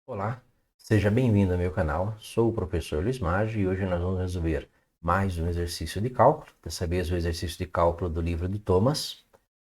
Olá, seja bem-vindo ao meu canal. Sou o professor Luiz Maggi e hoje nós vamos resolver mais um exercício de cálculo. Dessa vez o exercício de cálculo do livro de Thomas,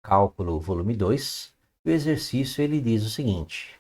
Cálculo volume 2. O exercício ele diz o seguinte: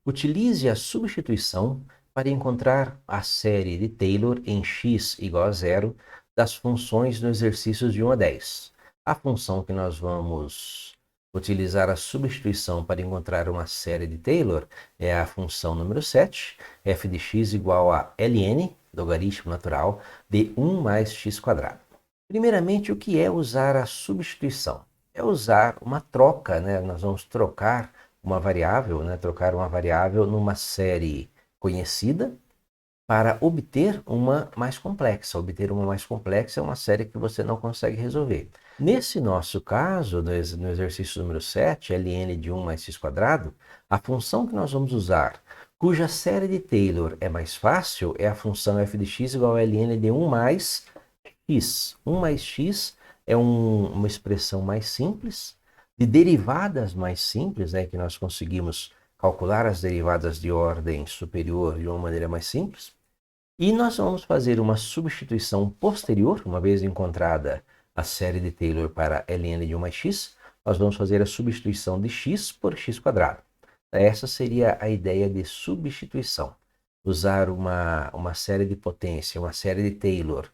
utilize a substituição para encontrar a série de Taylor em x igual a zero das funções no exercício de 1 a 10. A função que nós vamos utilizar a substituição para encontrar uma série de Taylor é a função número 7, f de x igual a ln, logaritmo natural, de 1 mais x quadrado. Primeiramente, o que é usar a substituição? É usar uma troca, né? Nós vamos trocar uma variável, né? Trocar uma variável numa série conhecida para obter uma mais complexa. Obter uma mais complexa é uma série que você não consegue resolver. Nesse nosso caso, no exercício número 7, ln de 1 mais x quadrado, a função que nós vamos usar, cuja série de Taylor é mais fácil, é a função f de x igual a ln de 1 mais x. 1 mais x é uma expressão mais simples, de derivadas mais simples, né, que nós conseguimos calcular as derivadas de ordem superior de uma maneira mais simples. E nós vamos fazer uma substituição posterior, uma vez encontrada a série de Taylor para ln de 1 mais x, nós vamos fazer a substituição de x por x quadrado. Essa seria a ideia de substituição. Usar uma série de potência, uma série de Taylor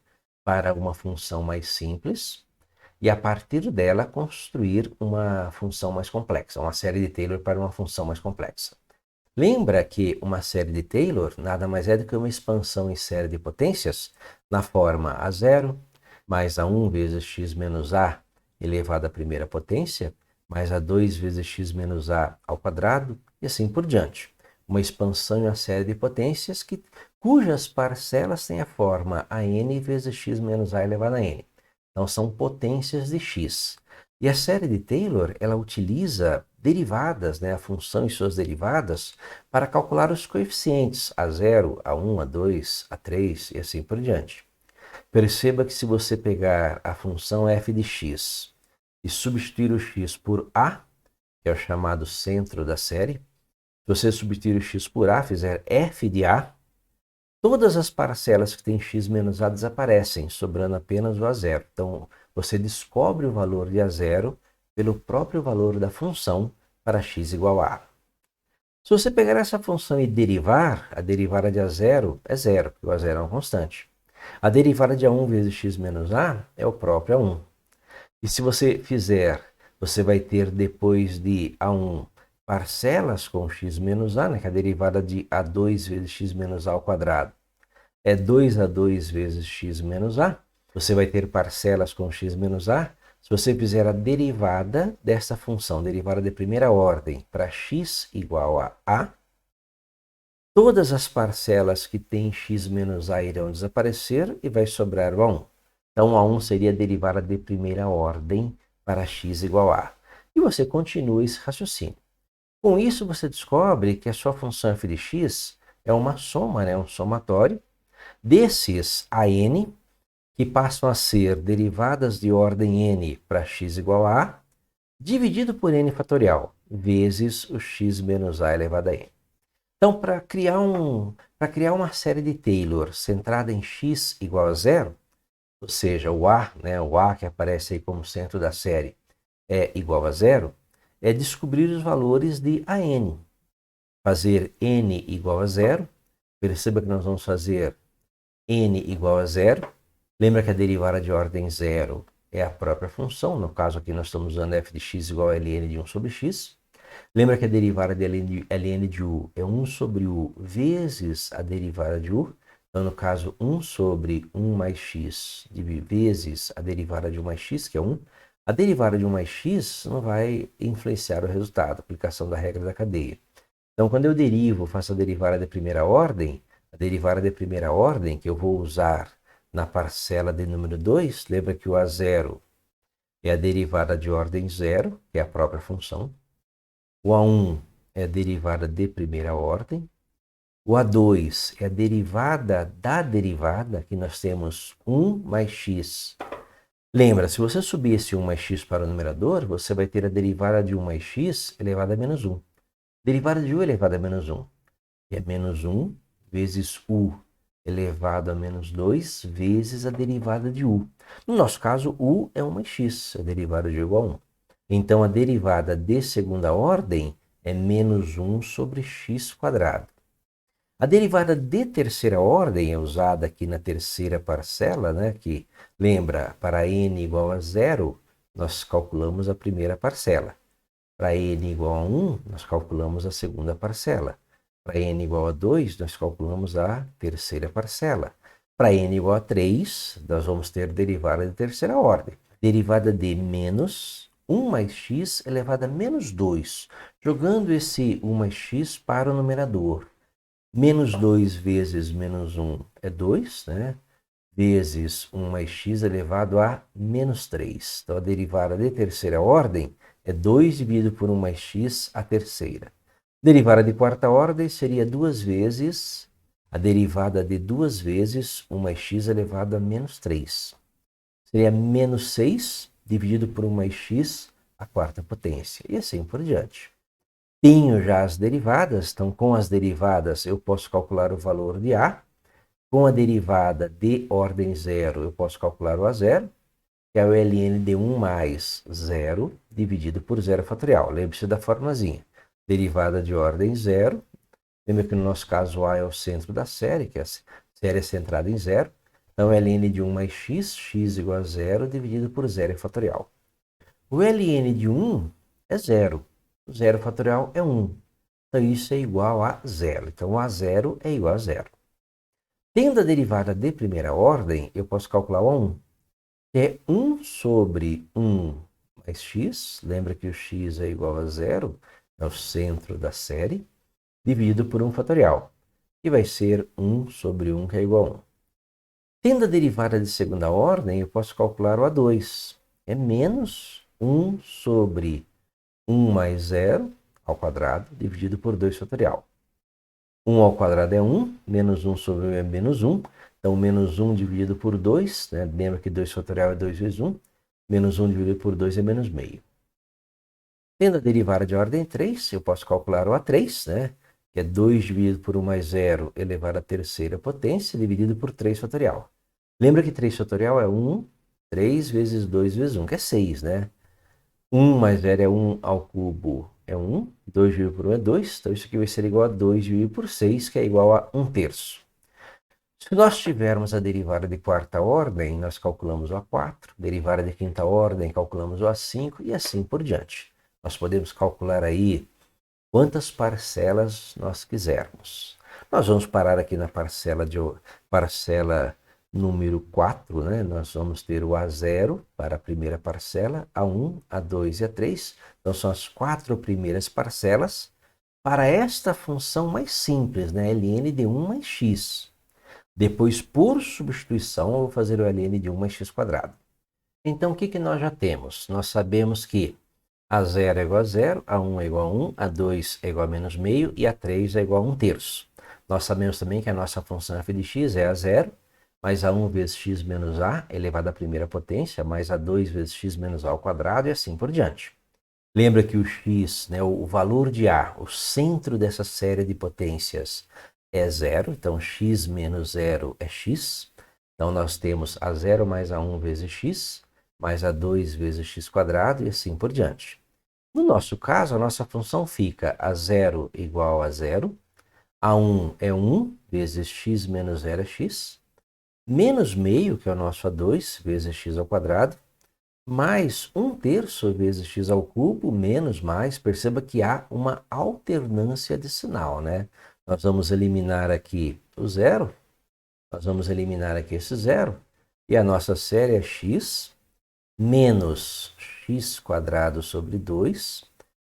para uma função mais simples e a partir dela construir uma função mais complexa, uma série de Taylor para uma função mais complexa. Lembra que uma série de Taylor nada mais é do que uma expansão em série de potências na forma A0 mais A1 vezes x menos a elevado à primeira potência, mais A2 vezes x menos a ao quadrado e assim por diante. Uma expansão em uma série de potências cujas parcelas têm a forma AN vezes x menos a elevado a n. Então são potências de x. E a série de Taylor, ela utiliza derivadas, né, a função e suas derivadas, para calcular os coeficientes A0, A1, A2, A3 e assim por diante. Perceba que se você pegar a função f de x e substituir o x por a, que é o chamado centro da série, se você substituir o x por a, fizer f de a, todas as parcelas que têm x menos a desaparecem, sobrando apenas o a0. Então, você descobre o valor de a0 pelo próprio valor da função para x igual a. Se você pegar essa função e derivar, a derivada de a0 é zero, porque o a0 é uma constante. A derivada de a1 vezes x menos a é o próprio a1. E se você fizer, você vai ter depois de a1 parcelas com x menos a, né, que é a derivada de a2 vezes x menos a ao quadrado é 2a2 vezes x menos a. Você vai ter parcelas com x menos a. Se você fizer a derivada dessa função, derivada de primeira ordem, para x igual a, todas as parcelas que têm x menos a irão desaparecer e vai sobrar o a1. Então, a1 seria a derivada de primeira ordem para x igual a. E você continua esse raciocínio. Com isso, você descobre que a sua função f de x é uma soma, né? Um somatório desses AN, que passam a ser derivadas de ordem n para x igual a, dividido por n fatorial, vezes o x menos a elevado a n. Então, para criar uma série de Taylor centrada em x igual a zero, ou seja, o a, né, o a que aparece aí como centro da série, é igual a zero, é descobrir os valores de AN. Fazer n igual a zero, perceba que nós vamos fazer n igual a zero. Lembra que a derivada de ordem zero é a própria função. No caso aqui nós estamos usando f de x igual a ln de 1 sobre x. Lembra que a derivada de ln de u é 1 sobre u vezes a derivada de u. Então, no caso, 1 sobre 1 mais x vezes a derivada de 1 mais x, que é 1. A derivada de 1 mais x não vai influenciar o resultado, aplicação da regra da cadeia. Então, quando eu derivo, faço a derivada de primeira ordem, a derivada de primeira ordem, que eu vou usar na parcela de número 2, lembra que o a0 é a derivada de ordem zero, que é a própria função. O a1 é a derivada de primeira ordem. O a2 é a derivada da derivada, que nós temos 1 mais x Lembra, se você subir esse 1 mais x para o numerador, você vai ter a derivada de 1 mais x elevado a menos 1. Derivada de u elevado a menos 1, que é menos 1 vezes u elevado a menos 2 vezes a derivada de u. No nosso caso, u é 1 mais x, a derivada de u igual a 1. Então, a derivada de segunda ordem é menos 1 sobre x quadrado. A derivada de terceira ordem é usada aqui na terceira parcela, né? Que lembra, para n igual a 0, nós calculamos a primeira parcela. Para n igual a 1, nós calculamos a segunda parcela. Para n igual a 2, nós calculamos a terceira parcela. Para n igual a 3, nós vamos ter derivada de terceira ordem. Derivada de menos 1 mais x elevado a menos 2. Jogando esse 1 mais x para o numerador. Menos 2 vezes menos 1 é 2, né? Vezes 1 mais x elevado a menos 3. Então, a derivada de terceira ordem é 2 dividido por 1 mais x a terceira. Derivada de quarta ordem seria 2 vezes a derivada de 2 vezes 1 mais x elevado a menos 3. Seria menos 6 dividido por 1 mais x a quarta potência. E assim por diante. Tenho já as derivadas, então com as derivadas eu posso calcular o valor de A. Com a derivada de ordem zero, eu posso calcular o A0, que é o ln de 1 mais 0 dividido por zero fatorial. Lembre-se da formulazinha. Derivada de ordem zero. Lembra que no nosso caso A é o centro da série, que a série é centrada em zero. Então, ln de 1 mais x, x igual a zero dividido por zero fatorial. O ln de 1 é zero. O zero fatorial é 1. Então, isso é igual a zero. Então, o A0 é igual a zero. Tendo a derivada de primeira ordem, eu posso calcular o A1, que é 1 sobre 1 mais x. Lembra que o x é igual a zero, é o centro da série, dividido por 1 fatorial, que vai ser 1 sobre 1, que é igual a 1. Tendo a derivada de segunda ordem, eu posso calcular o A2. É menos 1 sobre 1 mais 0 ao quadrado, dividido por 2 fatorial. 1 ao quadrado é 1, menos 1 sobre 1 é menos 1. Então, menos 1 dividido por 2, né? Lembra que 2 fatorial é 2 vezes 1. Menos 1 dividido por 2 é menos meio. Tendo a derivada de ordem 3, eu posso calcular o A3, né? Que é 2 dividido por 1 mais 0 elevado à terceira potência, dividido por 3 fatorial. Lembra que 3 fatorial é 1, 3 vezes 2 vezes 1, que é 6, né? 1 mais 0 é 1 ao cubo é 1, 2 dividido por 1 é 2, então isso aqui vai ser igual a 2 dividido por 6, que é igual a 1 terço. Se nós tivermos a derivada de quarta ordem, nós calculamos o A4, derivada de quinta ordem, calculamos o A5 e assim por diante. Nós podemos calcular aí quantas parcelas nós quisermos. Nós vamos parar aqui na parcela número 4, né? Nós vamos ter o A0 para a primeira parcela, A1, A2 e A3. Então, são as 4 primeiras parcelas para esta função mais simples, né? ln de 1 mais x. Depois, por substituição, eu vou fazer o ln de 1 mais x quadrado. Então, o que nós já temos? Nós sabemos que A0 é igual a 0, A1 é igual a 1, A2 é igual a menos meio e A3 é igual a 1 terço. Nós sabemos também que a nossa função f de x é A0, mais A1 vezes x menos A, elevado à primeira potência, mais A2 vezes x menos A ao quadrado e assim por diante. Lembra que o x, né, o valor de A, o centro dessa série de potências é zero, então x menos zero é x. Então nós temos A0 mais A1 vezes x, mais A2 vezes x quadrado e assim por diante. No nosso caso, a nossa função fica A0 igual a zero, A1 é 1 vezes x menos 0 é x, menos meio, que é o nosso A2, vezes x ao quadrado, mais 1 terço vezes x ao cubo, menos mais. Perceba que há uma alternância de sinal, né? Nós vamos eliminar aqui o zero, nós vamos eliminar aqui esse zero, e a nossa série é x menos x quadrado sobre 2,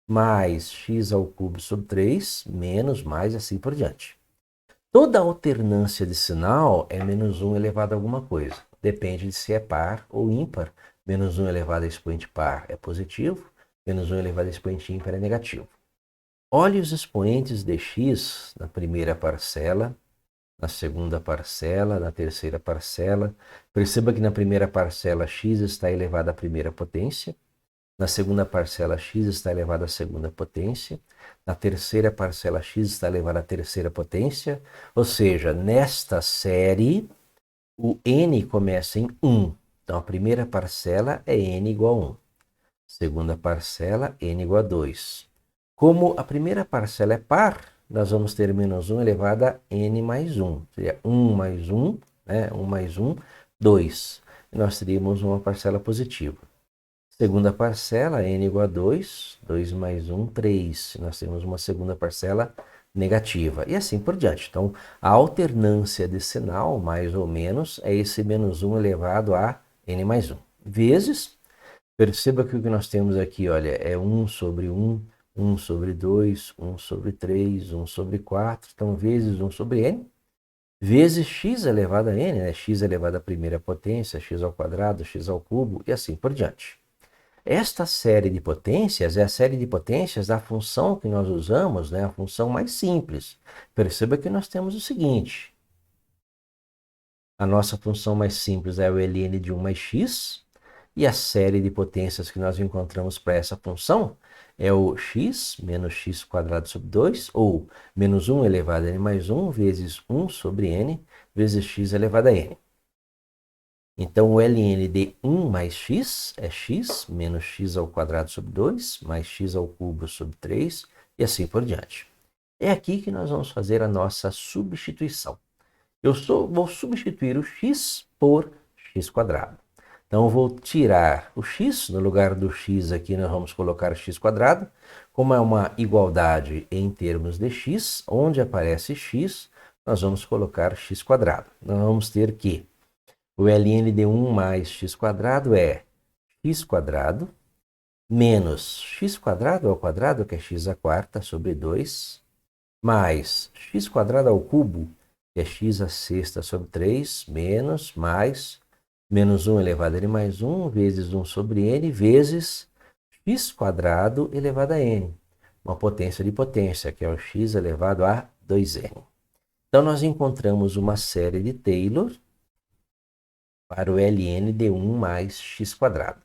mais x ao cubo sobre 3, menos mais, assim por diante. Toda alternância de sinal é menos 1 elevado a alguma coisa. Depende de se é par ou ímpar. Menos 1 elevado a expoente par é positivo, menos 1 elevado a expoente ímpar é negativo. Olhe os expoentes de x na primeira parcela, na segunda parcela, na terceira parcela. Perceba que na primeira parcela x está elevado à primeira potência. Na segunda parcela, x está elevado à segunda potência. Na terceira parcela, x está elevado à terceira potência. Ou seja, nesta série, o n começa em 1. Então, a primeira parcela é n igual a 1. Segunda parcela, n igual a 2. Como a primeira parcela é par, nós vamos ter menos 1 elevado a n mais 1. Seria 1 mais 1, né? 1 mais 1, 2. E nós teríamos uma parcela positiva. Segunda parcela, n igual a 2. 2 mais 1, 3. Nós temos uma segunda parcela negativa. E assim por diante. Então, a alternância de sinal, mais ou menos, é esse menos 1 elevado a n mais 1. Vezes, perceba que o que nós temos aqui, olha, é 1 sobre 1, 1 sobre 2, 1 sobre 3, 1 sobre 4. Então, vezes 1 sobre n, vezes x elevado a n, né? X elevado à primeira potência, x ao quadrado, x ao cubo, e assim por diante. Esta série de potências é a série de potências da função que nós usamos, né? A função mais simples. Perceba que nós temos o seguinte. A nossa função mais simples é o ln de 1 mais x, e a série de potências que nós encontramos para essa função é o x menos x quadrado sobre 2, ou menos 1 elevado a n mais 1 vezes 1 sobre n vezes x elevado a n. Então, o ln de 1 mais x é x menos x ao quadrado sobre 2, mais x ao cubo sobre 3, e assim por diante. É aqui que nós vamos fazer a nossa substituição. Vou substituir o x por x quadrado. Então, eu vou tirar o x, no lugar do x aqui nós vamos colocar x quadrado. Como é uma igualdade em termos de x, onde aparece x, nós vamos colocar x quadrado. Nós vamos ter que o ln de 1 mais x quadrado é x quadrado menos x quadrado ao quadrado, que é x à quarta, sobre 2, mais x quadrado ao cubo, que é x à sexta sobre 3, mais menos 1 elevado a n mais 1, vezes 1 sobre n, vezes x quadrado elevado a n. Uma potência de potência, que é o x elevado a 2n. Então, nós encontramos uma série de Taylor para o ln de 1 mais x quadrado.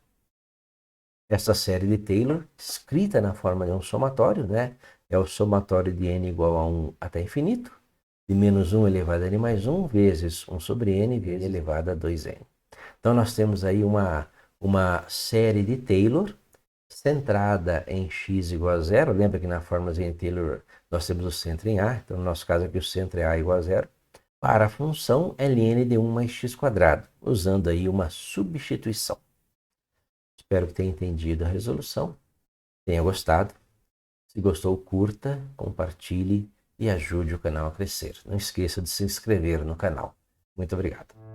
Essa série de Taylor, escrita na forma de um somatório, né? É o somatório de n igual a 1 até infinito, de menos 1 elevado a n mais 1, vezes 1 sobre n, vezes elevado a 2n. Então, nós temos aí uma série de Taylor centrada em x igual a 0. Lembra que na forma de Taylor nós temos o centro em a. Então, no nosso caso aqui, o centro é a igual a 0. Para a função ln de 1 mais x quadrado, usando aí uma substituição. Espero que tenha entendido a resolução, tenha gostado. Se gostou, curta, compartilhe e ajude o canal a crescer. Não esqueça de se inscrever no canal. Muito obrigado.